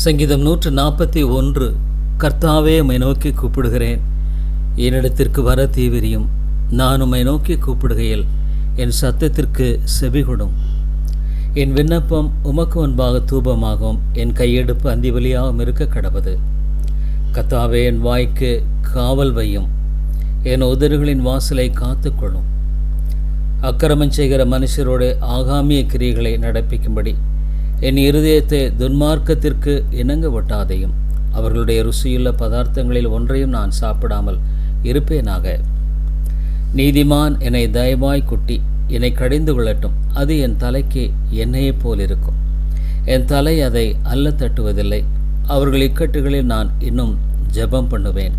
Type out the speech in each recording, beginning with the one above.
சங்கீதம் 141. கர்த்தாவே, உம்மை நோக்கி கூப்பிடுகிறேன், என்னிடத்திற்கு வர தீவிரியும். நான் உம்மை நோக்கி கூப்பிடுகையில் என் சத்தத்திற்கு செவிகொடும். என் விண்ணப்பம் உமக்கு முன்பாக தூபமாகவும் என் கையெடுப்பு அந்திபலியாகவும் இருக்க கடவது. கர்த்தாவே, என் வாய்க்கு காவல் வையும், என் உதடுகளின் வாசலை காத்துக்கொள்ளும். அக்கிரமம் செய்கிற மனுஷரோடு ஆகாமிய கிரியைகளை நடப்பிக்கும்படி என் இருதயத்தை துன்மார்க்கத்திற்கு இணங்க ஒட்டாதையும். அவர்களுடைய ருசியுள்ள பதார்த்தங்களில் ஒன்றையும் நான் சாப்பிடாமல் இருப்பேனாக. நீதிமான் என்னை தயவாய் குட்டி என்னை கடிந்து கொள்ளட்டும். அது என் தலைக்கு எண்ணெயைப் போல் இருக்கும். என் தலை அதை அல்ல தட்டுவதில்லை. அவர்கள் இக்கட்டுகளில் நான் இன்னும் ஜெபம் பண்ணுவேன்.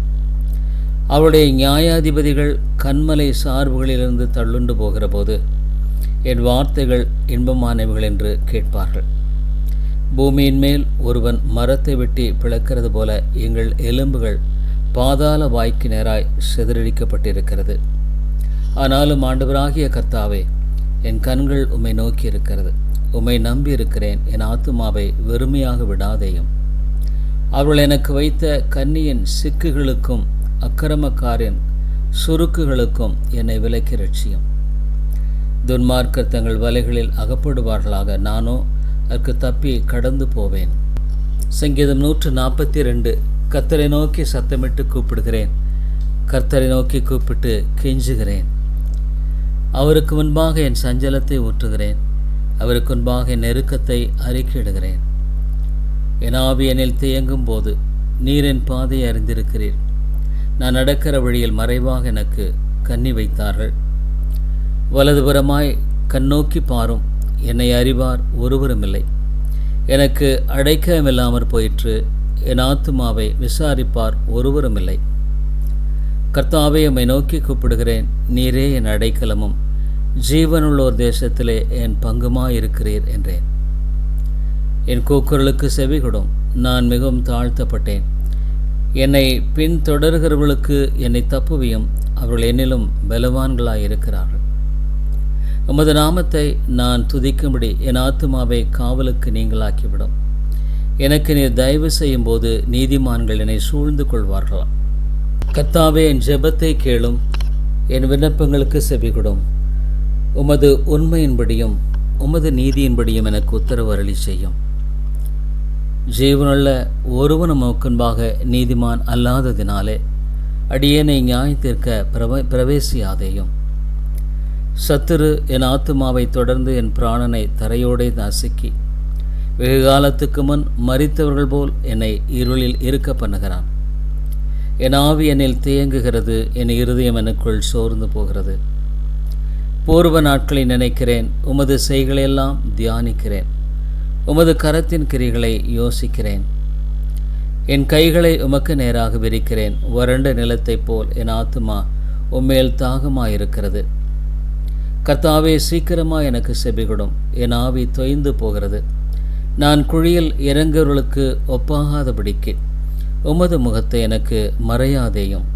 அவருடைய நியாயாதிபதிகள் கண்மலை சார்புகளிலிருந்து தள்ளுண்டு போகிற போது என் வார்த்தைகள் இன்பமானவைகள் என்று கேட்பார்கள். பூமியின் மேல் ஒருவன் மரத்தை வெட்டி பிளக்கிறது போல எங்கள் எலும்புகள் பாதாள வாய்க்கு நேராய் சிதறடிக்கப்பட்டிருக்கிறது. ஆனாலும் ஆண்டவராகிய கர்த்தாவே, என் கண்கள் உம்மை நோக்கி இருக்கிறது. உம்மை நம்பி இருக்கிறேன். என் ஆத்துமாவை வெறுமையாக விடாதேயும். அவர்கள் எனக்கு வைத்த கன்னியின் சிக்குகளுக்கும் அக்கிரமக்காரின் சுருக்குகளுக்கும் என்னை விலக்கி ரட்சியும். துன்மார்க்கர் தங்கள் வலைகளில் அகப்படுவார்களாக. நானோ அதற்கு தப்பி கடந்து போவேன். சங்கீதம் 142. கர்த்தரை நோக்கி சத்தமிட்டு கூப்பிடுகிறேன், கர்த்தரை நோக்கி கூப்பிட்டு கெஞ்சுகிறேன். அவருக்கு முன்பாக என் சஞ்சலத்தை ஊற்றுகிறேன், அவருக்கு முன்பாக என் நெருக்கத்தை அறிக்கையிடுகிறேன். என் ஆவி என்னில் தேங்கும் போது நீர் என் பாதையை அறிந்திருக்கிறீர். நான் நடக்கிற வழியில் மறைவாக எனக்கு கண்ணி வைத்தார்கள். வலதுபுறமாய் கண்ணோக்கி பாரும், என்னை அறிவார் ஒருவருமில்லை. எனக்கு அடைக்கமில்லாமற் போயிற்று. என் ஆத்துமாவை விசாரிப்பார் ஒருவருமில்லை. கர்த்தாவே, உம்மை நோக்கி கூப்பிடுகிறேன். நீரே என் அடைக்கலமும் ஜீவனுள்ளோர் தேசத்திலே என் பங்குமாயிருக்கிறீர் என்றேன். என் கூக்குரலுக்கு செவிகொடும். நான் மிகவும் தாழ்த்தப்பட்டேன். என்னை பின்தொடர்கிறவர்களுக்கு என்னை தப்புவியும். அவர்கள் என்னிலும் பலவான்களாயிருக்கிறார்கள். உமது நாமத்தை நான் துதிக்கும்படி என் ஆத்துமாவை காவலுக்கு நீங்களாக்கிவிடும். எனக்கு நீர் தயவு செய்யும் போது நீதிமான்கள் என்னை சூழ்ந்து கொள்வார்களாம். கர்த்தாவே, என் ஜெபத்தை கேளும், என் விண்ணப்பங்களுக்கு செவிகொடும். உமது உண்மையின்படியும் உமது நீதியின்படியும் எனக்கு உத்தரவு அருளி செய்யும். ஜீவனுள்ள ஒருவனும் முன்பாக நீதிமான் அல்லாததினாலே அடியேனை நியாயத்திற்க பிரவேசியாதேயும். சத்துரு என் ஆத்துமாவை தொடர்ந்து என் பிராணனை தரையோடே நசுக்கி வெகு காலத்துக்கு முன் மரித்தவர்கள் போல் என்னை இருளில் இருக்க பண்ணுகிறான். என் ஆவி என்னில் தேங்குகிறது, என் இருதயம் எனக்குள் சோர்ந்து போகிறது. பூர்வ நாட்களை நினைக்கிறேன், உமது செய்களையெல்லாம் தியானிக்கிறேன், உமது கரத்தின் கிரிகளை யோசிக்கிறேன். என் கைகளை உமக்கு நேராக விரிக்கிறேன். வறண்ட நிலத்தைப் போல் என் ஆத்துமா உம்மேல் தாகமாயிருக்கிறது. கர்த்தாவே, சீக்கிரமாக எனக்கு செபிகொடும். என் ஆவி தொய்ந்து போகிறது. நான் குழியில் இறங்குவர்களுக்கு ஒப்பாகாதபடிக்கு உமது முகத்தை எனக்கு மறையாதேயும்.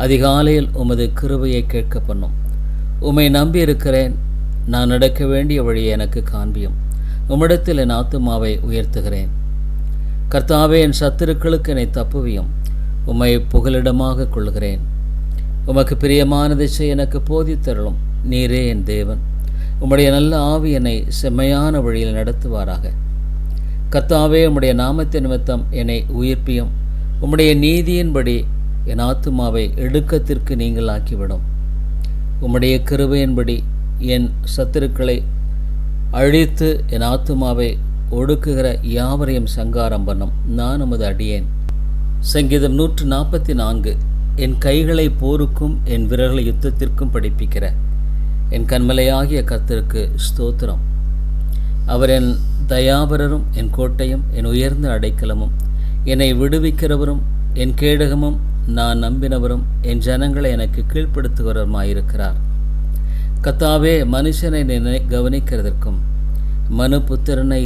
அதிகாலையில் உமது கிருபையை கேட்க பண்ணும். உம்மை நம்பியிருக்கிறேன். நான் நடக்க வேண்டிய வழியை எனக்கு காண்பியும். உம்மிடத்தில் என் ஆத்துமாவை உயர்த்துகிறேன். கர்த்தாவே, என் சத்துருக்களுக்கு என்னை தப்புவியும். உம்மை புகலிடமாக கொள்கிறேன். உமக்கு பிரியமானதை செய்ய எனக்கு போதித்தருளும். நீரே என் தேவன். உம்முடைய நல்ல ஆவி என்னை செம்மையான வழியில் நடத்துவாராக. கர்த்தாவே, உம்முடைய நாமத்தின் நிமித்தம் என்னை உயிர்ப்பியும். உம்முடைய நீதியின்படி என் ஆத்துமாவை இடுக்கத்திற்கு நீங்களாக்கிவிடும். உம்முடைய கிருபையின்படி என் சத்துருக்களை அழித்து என் ஆத்துமாவை ஒடுக்குகிற யாவரையும் சங்காரம் பண்ணும். நான் உமது அடியேன். சங்கீதம் 144. என் கைகளை போருக்கும் என் விரல்களை யுத்தத்திற்கும் படிப்பிக்கிற என் கண்மலையாகிய கர்த்தருக்கு ஸ்தோத்திரம். அவர் என் தயாபரரும் என் கோட்டையும் என் உயர்ந்த அடைக்கலமும் என்னை விடுவிக்கிறவரும் என் கேடகமும் நான் நம்பினவரும் என் ஜனங்களை எனக்கு கீழ்ப்படுத்துகிறவருமாயிருக்கிறார். கர்த்தாவே, மனுஷனை கவனிக்கிறதற்கும் மனுபுத்திரனை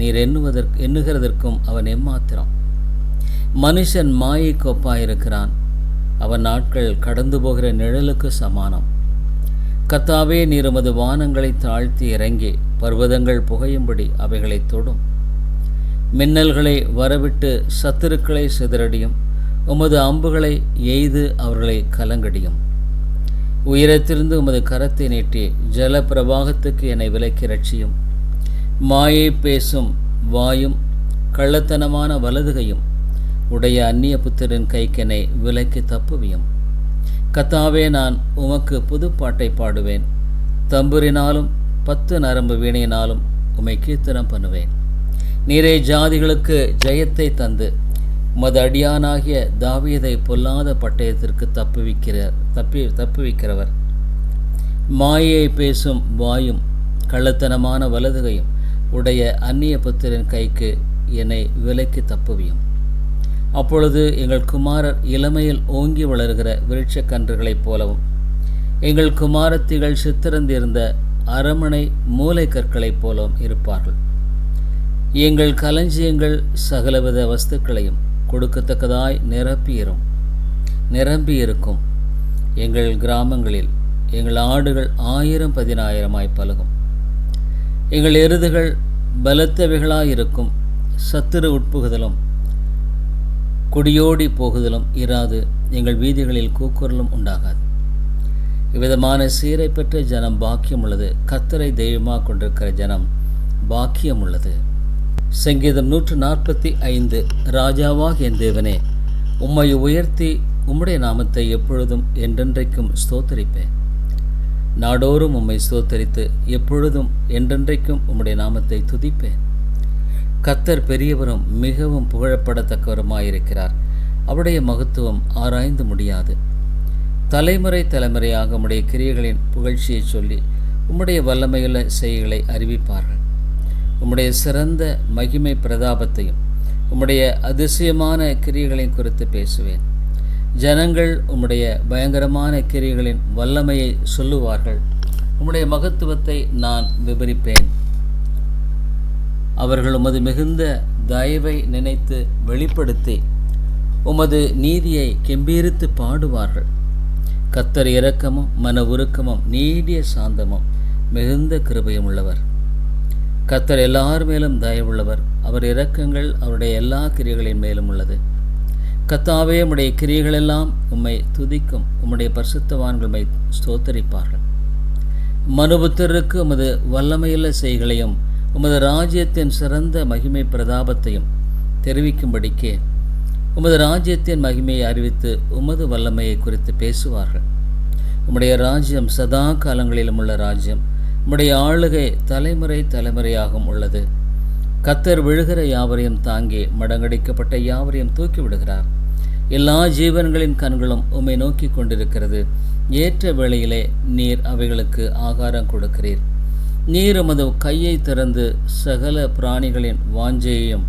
நீர் எண்ணுகிறதற்கும் அவன் எம்மாத்திரம். மனுஷன் மாயைக்கு ஒப்பாயிருக்கிறான். அவன் நாட்கள் கடந்து போகிற நிழலுக்கு சமானம். கர்த்தாவே, நீர் உமது வானங்களை தாழ்த்தி இறங்கி பர்வதங்கள் புகையும்படி அவைகளை தொடும். மின்னல்களை வரவிட்டு சத்துருக்களை சிதறடியும். உமது அம்புகளை எய்து அவர்களை கலங்கடியும். உயரத்திலிருந்து உமது கரத்தை நீட்டி ஜல பிரவாகத்துக்கு என்னை விலக்கி ரட்சியும். மாயை பேசும் வாயும் கள்ளத்தனமான வலதுகையும் உடைய அந்நிய புத்திரன் கைக்கெனை விலக்கி தப்புவியும். கர்த்தாவே, நான் உமக்கு புதுப்பாட்டை பாடுவேன். தம்புரினாலும் 10 நரம்பு வீணையினாலும் உம்மை கீர்த்தனம் பண்ணுவேன். நீரே ஜாதிகளுக்கு ஜெயத்தை தந்து உமது அடியானாகிய தாவீதை பொல்லாத பட்டயத்திற்கு தப்புவிக்கிறவர். மாயை பேசும் வாயும் கள்ளத்தனமான வலதுகையும் உடைய அந்நிய புத்திரன் கைக்கு என்னை விலக்கி தப்புவியும். அப்பொழுது எங்கள் குமாரர் இளமையில் ஓங்கி வளர்கிற விருட்சக் கன்றுகளைப் போலவும் எங்கள் குமாரத்திகள் சித்திரந்திருந்த அரமனை மூலை கற்களைப் போலவும் இருப்பார்கள். எங்கள் களஞ்சியங்கள் சகலவித வஸ்துக்களையும் கொடுக்கத்தக்கதாய் நிரம்பியிருக்கும். எங்கள் கிராமங்களில் எங்கள் ஆடுகள் 1000-10,000 பலுகும். எங்கள் எருதுகள் பலத்தவைகளாயிருக்கும். சத்துரு உட்புகுதலும் குடியோடி போகுதலும் இராது. எங்கள் வீதிகளில் கூக்குரலும் உண்டாகாது. இவ்விதமான சீரை பெற்ற ஜனம் பாக்கியம் உள்ளது. கர்த்தரை தெய்வமாக கொண்டிருக்கிற ஜனம் பாக்கியம் உள்ளது. சங்கீதம் 145. ராஜாவாக என் தேவனே, உம்மை உயர்த்தி உம்முடைய நாமத்தை எப்பொழுதும் என்றென்றைக்கும் ஸ்தோத்தரிப்பேன். நாடோறும் உம்மை ஸ்தோத்தரித்து எப்பொழுதும் என்றென்றைக்கும் உம்முடைய நாமத்தை துதிப்பேன். கர்த்தர் பெரியவரும் மிகவும் புகழப்படத்தக்கவருமாயிருக்கிறார். அவருடைய மகத்துவம் ஆராய்ந்து முடியாது. தலைமுறை தலைமுறையாக உம்முடைய கிரியைகளின் புகழ்ச்சியை சொல்லி உம்முடைய வல்லமையுள்ள செய்கைகளை அறிவிப்பார்கள். உம்முடைய சிறந்த மகிமை பிரதாபத்தையும் உம்முடைய அதிசயமான கிரியைகளின் குறித்து பேசுவேன். ஜனங்கள் உம்முடைய பயங்கரமான கிரியைகளின் வல்லமையை சொல்லுவார்கள். உம்முடைய மகத்துவத்தை நான் விவரிப்பேன். அவர்கள் உமது மிகுந்த தயவை நினைத்து வெளிப்படுத்தி உமது நீதியை கெம்பீரித்து பாடுவார்கள். கர்த்தர் இரக்கமும் மன உருக்கமும் நீடிய சாந்தமும் மிகுந்த கிருபையும் உள்ளவர். கர்த்தர் எல்லார் மேலும் தயவுள்ளவர். அவர் இரக்கங்கள் அவருடைய எல்லா கிரியைகளின் மேலும் உள்ளது. கர்த்தாவே, உம்முடைய கிரியைகளெல்லாம் உம்மை துதிக்கும். உம்முடைய பரிசுத்தவான்கள் உம்மை ஸ்தோத்தரிப்பார்கள். மனுபுத்திரருக்கு உமது வல்லமையுள்ள செய்களையும் உமது ராஜ்யத்தின் சிறந்த மகிமை பிரதாபத்தையும் தெரிவிக்கும்படிக்கே உமது ராஜ்யத்தின் மகிமையை அறிவித்து உமது வல்லமையை குறித்து பேசுவார்கள். உம்முடைய ராஜ்யம் சதா காலங்களிலும் உள்ள ராஜ்யம். உம்முடைய ஆளுகை தலைமுறை தலைமுறையாகவும் உள்ளது. கர்த்தர் விழுகிற யாவரையும் தாங்கி மடங்கடிக்கப்பட்ட யாவரையும் தூக்கி விடுகிறார். எல்லா ஜீவன்களின் கண்களும் உம்மை நோக்கி கொண்டிருக்கிறது. ஏற்ற வேளையிலே நீர் அவைகளுக்கு ஆகாரம் கொடுக்கிறீர். நீர் உமது கையை திறந்து சகல பிராணிகளின் வாஞ்சையையும்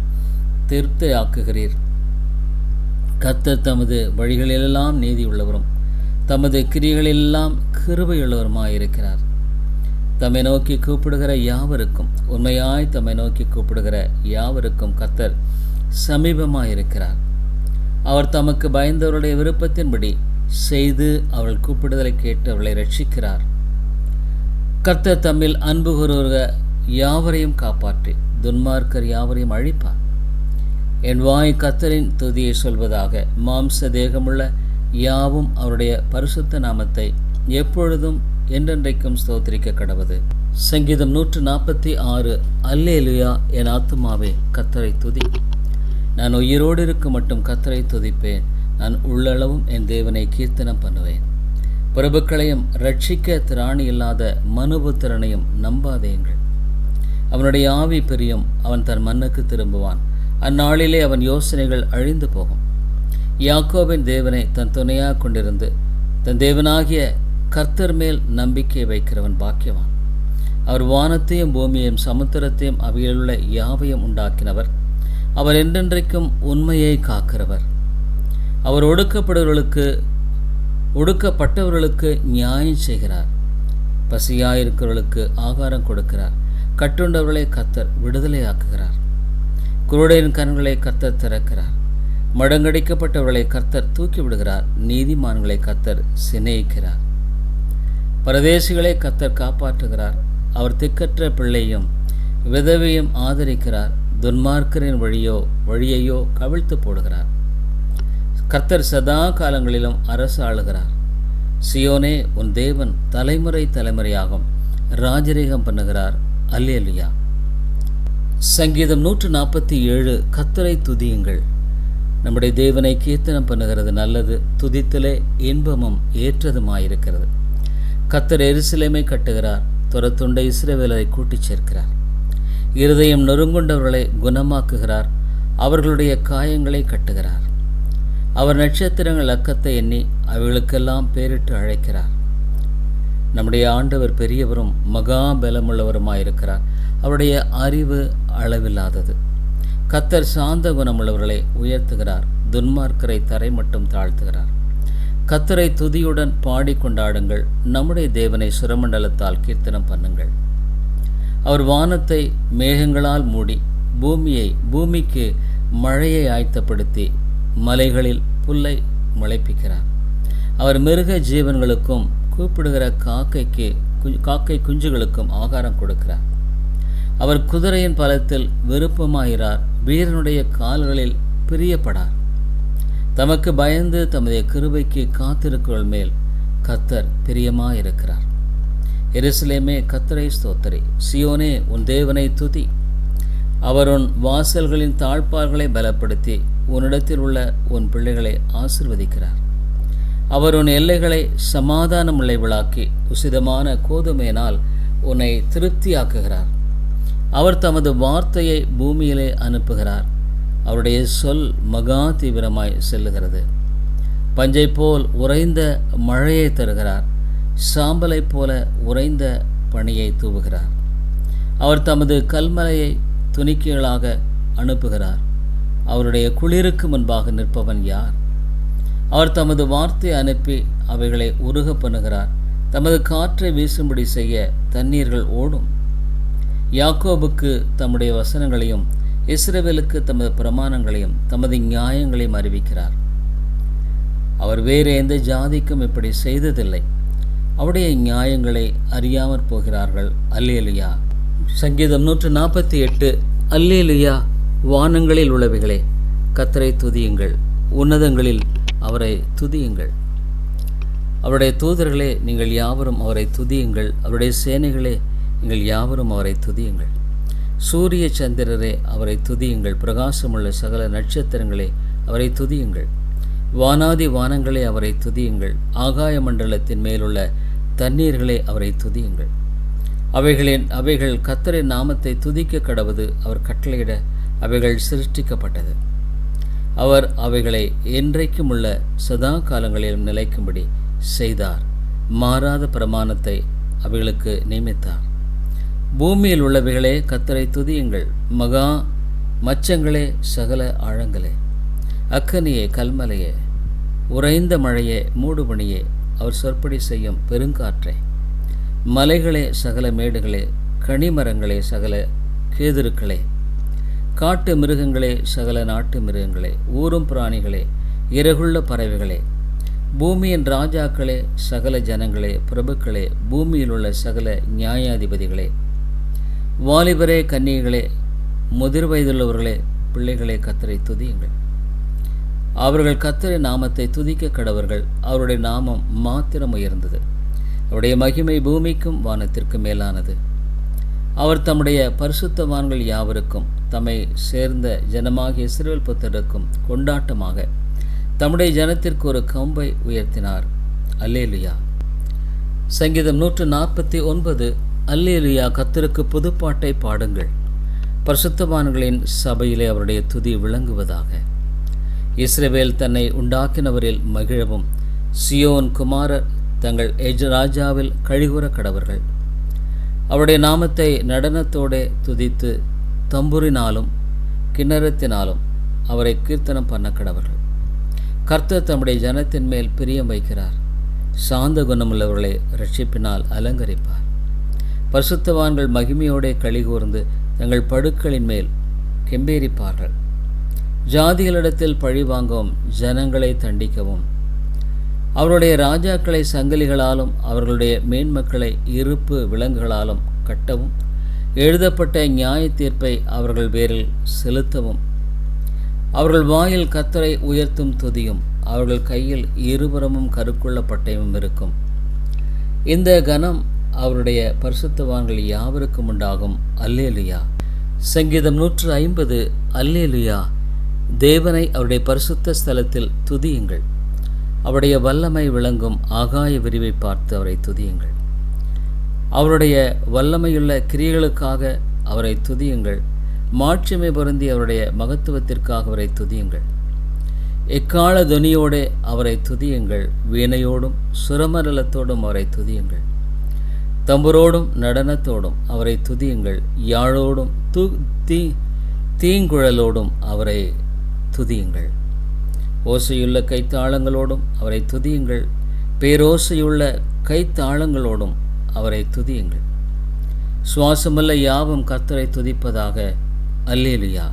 திருப்தியாக்குகிறீர். கர்த்தர் தமது வழிகளிலெல்லாம் நீதி உள்ளவரும் தமது கிரியைகளெல்லாம் கிருபையுள்ளவருமாயிருக்கிறார். தம்மை நோக்கி கூப்பிடுகிற யாவருக்கும், உண்மையாய் தம்மை நோக்கி கூப்பிடுகிற யாவருக்கும் கர்த்தர் சமீபமாயிருக்கிறார். அவர் தமக்கு பயந்தவருடைய விருப்பத்தின்படி செய்து அவள் கூப்பிடுதலை கேட்டு அவளை ரட்சிக்கிறார். கர்த்தர் தம்மில் அன்பு கூறுகிற யாவரையும் காப்பாற்றி துன்மார்க்கர் யாவரையும் அழிப்பார். என் வாய் கர்த்தரின் துதியை சொல்வதாக. மாம்ச தேகமுள்ள யாவும் அவருடைய பரிசுத்த நாமத்தை எப்பொழுதும் என்றென்றைக்கும் ஸ்தோத்திரிக்க கடவது. சங்கீதம் 146. அல்லேலுயா, என் ஆத்துமாவே கர்த்தரை துதி. நான் உயிரோடு இருக்கும் மட்டும் கர்த்தரை துதிப்பேன். நான் உள்ளளவும் என் தேவனை கீர்த்தனம் பண்ணுவேன். பிரபுக்களையும் ரட்சிக்க திராணி இல்லாத மனுபுத்திரனையும் நம்பாதேங்கள். அவனுடைய ஆவி பிரியும். அவன் தன் மண்ணுக்கு திரும்புவான். அந்நாளிலே அவன் யோசனைகள் அழிந்து போகும். யாக்கோபின் தேவனை தன் துணையாக கொண்டிருந்து தன் தேவனாகிய கர்த்தர் மேல் நம்பிக்கை வைக்கிறவன் பாக்கியவான். அவர் வானத்தையும் பூமியையும் சமுத்திரத்தையும் அவையிலுள்ள யாவையும் உண்டாக்கினவர். அவர் என்றென்றைக்கும் உண்மையை காக்கிறவர். அவர் ஒடுக்கப்பட்டவர்களுக்கு நியாயம் செய்கிறார். பசியாயிருக்கிறவர்களுக்கு ஆகாரம் கொடுக்கிறார். கட்டுண்டவர்களை கர்த்தர் விடுதலையாக்குகிறார். குருடையின் கண்களை கர்த்தர் திறக்கிறார். மடங்கடிக்கப்பட்டவர்களை கர்த்தர் தூக்கி விடுகிறார். நீதிமான்களை கர்த்தர் சிநேகிக்கிறார். பரதேசிகளை கர்த்தர் காப்பாற்றுகிறார். அவர் திக்கற்ற பிள்ளையும் விதவையும் ஆதரிக்கிறார். துன்மார்க்கரின் வழியையோ கவிழ்த்து போடுகிறார். கர்த்தர் சதா காலங்களிலும் அரசு ஆளுகிறார். சியோனே, உன் தேவன் தலைமுறை தலைமுறையாகும் ராஜரீகம் பண்ணுகிறார். அல்லேலூயா. சங்கீதம் 147. கர்த்தரை துதியுங்கள். நம்முடைய தேவனை கீர்த்தனம் பண்ணுகிறது நல்லது, துதித்தலே இன்பமும் ஏற்றதுமாயிருக்கிறது. கர்த்தர் எருசலேமை கட்டுகிறார், துரத்துண்ட இஸ்ரவேலரை கூட்டிச் சேர்க்கிறார். இருதயம் நொறுங்குண்டவர்களை குணமாக்குகிறார், அவர்களுடைய காயங்களை கட்டுகிறார். அவர் நட்சத்திரங்கள் அக்கத்தை எண்ணி அவைகளுக்கெல்லாம் பேரிட்டு அழைக்கிறார். நம்முடைய ஆண்டவர் பெரியவரும் மகா பலமுள்ளவருமாயிருக்கிறார். அவருடைய அறிவு அளவில்லாதது. கர்த்தர் சாந்த குணமுள்ளவர்களை உயர்த்துகிறார், துன்மார்க்கரை தரை மட்டும் தாழ்த்துகிறார். கர்த்தரை துதியுடன் பாடிக்கொண்டாடுங்கள், நம்முடைய தேவனை சுரமண்டலத்தால் கீர்த்தனம் பண்ணுங்கள். அவர் வானத்தை மேகங்களால் மூடி பூமிக்கு மழையை ஆயத்தப்படுத்தி மலைகளில் புல்லை முளைப்பிக்கிறார். அவர் மிருக ஜீவன்களுக்கும் கூப்பிடுகிற காக்கை குஞ்சுகளுக்கும் ஆகாரம் கொடுக்கிறார். அவர் குதிரையின் பலத்தில் விருப்பமாகிறார், வீரனுடைய கால்களில் பிரியப்படார். தமக்கு பயந்து தமது கிருபைக்கு காத்திருக்கிறவர்கள் மேல் கர்த்தர் பிரியமாயிருக்கிறார். எருசலேமே, கர்த்தரை ஸ்தோத்திரி. சியோனே, உன் தேவனை துதி. அவர் உன் வாசல்களின் தாழ்ப்பார்களை பலப்படுத்தி உன்னிடத்தில் உள்ள உன் பிள்ளைகளை ஆசிர்வதிக்கிறார். அவர் உன் எல்லைகளை சமாதானம் விளைவிளாக்கி உசிதமான கோதுமையினால் உன்னை திருப்தியாக்குகிறார். அவர் தமது வார்த்தையை பூமியிலே அனுப்புகிறார். அவருடைய சொல் மகா தீவிரமாய் செல்லுகிறது. பஞ்சை போல் உறைந்த மழையை தருகிறார், சாம்பலை போல உறைந்த பனியை தூவுகிறார். அவர் தமது கல்மலையை துணிக்கைகளாக அனுப்புகிறார். அவருடைய குளிருக்கு முன்பாக நிற்பவன் யார்? அவர் தமது வார்த்தையை அனுப்பி அவைகளை உருக பண்ணுகிறார். தமது காற்றை வீசும்படி செய்ய தண்ணீர்கள் ஓடும். யாக்கோபுக்கு தம்முடைய வசனங்களையும் இஸ்ரவேலுக்கு தமது பிரமாணங்களையும் தமது நியாயங்களையும் அறிவிக்கிறார். அவர் வேறு எந்த ஜாதிக்கும் இப்படி செய்ததில்லை. அவருடைய நியாயங்களை அறியாமற் போகிறார்கள். அல்லேலூயா. சங்கீதம் 148. அல்லேலூயா. வானங்களில் உள்ளவைகளே, கர்த்தரை துதியுங்கள், உன்னதங்களில் அவரை துதியுங்கள். அவருடைய தூதர்களே, நீங்கள் யாவரும் அவரை துதியுங்கள். அவருடைய சேனைகளே, நீங்கள் யாவரும் அவரை துதியுங்கள். சூரிய சந்திரரே, அவரை துதியுங்கள். பிரகாசமுள்ள சகல நட்சத்திரங்களே, அவரை துதியுங்கள். வானாதி வானங்களே, அவரை துதியுங்கள். ஆகாய மண்டலத்தின் மேலுள்ள தண்ணீர்களே, அவரை துதியுங்கள். அவைகள் கர்த்தரின் நாமத்தை துதிக்க கடவது அவர் கட்டளையிட அவைகள் சிருஷ்டிக்கப்பட்டது. அவர் அவைகளை என்றைக்கும் உள்ள சதா காலங்களிலும் நிலைக்கும்படி செய்தார். மாறாத பிரமாணத்தை அவைகளுக்கு நியமித்தார். பூமியில் உள்ளவைகளே, கர்த்தரை துதியுங்கள். மகா மச்சங்களே, சகல ஆழங்களே, அக்கனியே, கல்மலையே, உறைந்த மழையே, மூடுபனியே, அவர் சொற்படி செய்யும் பெருங்காற்றே, மலைகளே, சகல மேடுகளே, கனிமரங்களே, சகல கேதுருக்களே, காட்டு மிருகங்களே, சகல நாட்டு மிருகங்களே, ஊரும் பிராணிகளே, இறகுள்ள பறவைகளே, பூமியின் ராஜாக்களே, சகல ஜனங்களே, பிரபுக்களே, பூமியில் உள்ள சகல நியாயாதிபதிகளே, வாலிபரே, கன்னிகளே, முதிர் வயதுள்ளவர்களே, பிள்ளைகளே, கர்த்தரை துதியுங்கள். அவர்கள் கர்த்தரின் நாமத்தை துதிக்க கடவர்கள். அவருடைய நாமம் மாத்திரம் உயர்ந்தது. அவருடைய மகிமை பூமிக்கும் வானத்திற்கும் மேலானது. அவர் தம்முடைய பரிசுத்தவான்கள் யாவருக்கும் தம்மை சேர்ந்த ஜனமாகிய இஸ்ரவேல் புத்திரருக்கும் கொண்டாட்டமாக தம்முடைய ஜனத்திற்கு ஒரு கம்பை உயர்த்தினார். அல்லேலூயா. சங்கீதம் 149. அல்லேலூயா. கர்த்தருக்கு புதுப்பாட்டை பாடுங்கள். பரிசுத்தவான்களின் சபையிலே அவருடைய துதி விளங்குவதாக. இஸ்ரவேல் தன்னை உண்டாக்கினவரில் மகிழவும் சியோன் குமாரர் தங்கள் ராஜாவில் கழிவுற கடவர்கள். அவருடைய நாமத்தை நடனத்தோடே துதித்து தம்புரினாலும் கிண்ணறத்தினாலும் அவரை கீர்த்தனம் பண்ண கடவர்கள். கர்த்தர் தம்முடைய ஜனத்தின் மேல் பிரியம் வைக்கிறார். சாந்த குணமுள்ளவர்களை இரட்சிப்பினால் அலங்கரிப்பார். பரிசுத்தவான்கள் மகிமையோடே களிகூர்ந்து தங்கள் படுக்களின் மேல் கெம்பீரிப்பார்கள். ஜாதிகளிடத்தில் பழி வாங்கவும் ஜனங்களை தண்டிக்கவும் அவருடைய ராஜாக்களை சங்கிலிகளாலும் அவர்களுடைய மேன்மக்களை இருப்பு விலங்குகளாலும் கட்டவும் எழுதப்பட்ட நியாய தீர்ப்பை அவர்கள் பேரில் செலுத்தவும், அவர்கள் வாயில் கர்த்தரை உயர்த்தும் துதியும், அவர்கள் கையில் இருபுறமும் கருக்குள்ள பட்டயமும் இருக்கும். இந்த கனம் அவருடைய பரிசுத்தவான்கள் யாவருக்கும் உண்டாகும். அல்லேலுயா. சங்கீதம் 150. அல்லேலுயா. தேவனை அவருடைய பரிசுத்த ஸ்தலத்தில் துதியுங்கள். அவருடைய வல்லமை விளங்கும் ஆகாய விரிவை பார்த்து அவரை துதியுங்கள். அவருடைய வல்லமையுள்ள கிரியைகளுக்காக அவரை துதியுங்கள். மாட்சிமை பொருந்தி அவருடைய மகத்துவத்திற்காக அவரை துதியுங்கள். எக்கால துனியோடு அவரை துதியுங்கள். வீணையோடும் சுரமண்டலத்தோடும் அவரை துதியுங்கள். தம்புரோடும் நடனத்தோடும் அவரை துதியுங்கள். யாழோடும் தீங்குழலோடும் அவரை துதியுங்கள். ஓசையுள்ள கைத்தாளங்களோடும் அவரை துதியுங்கள். பேரோசையுள்ள கைத்தாளங்களோடும் அவரை துதியுங்கள். சுவாசமல்ல யாவும் கர்த்தரை துதிப்பதாக. அல்லேலுயா.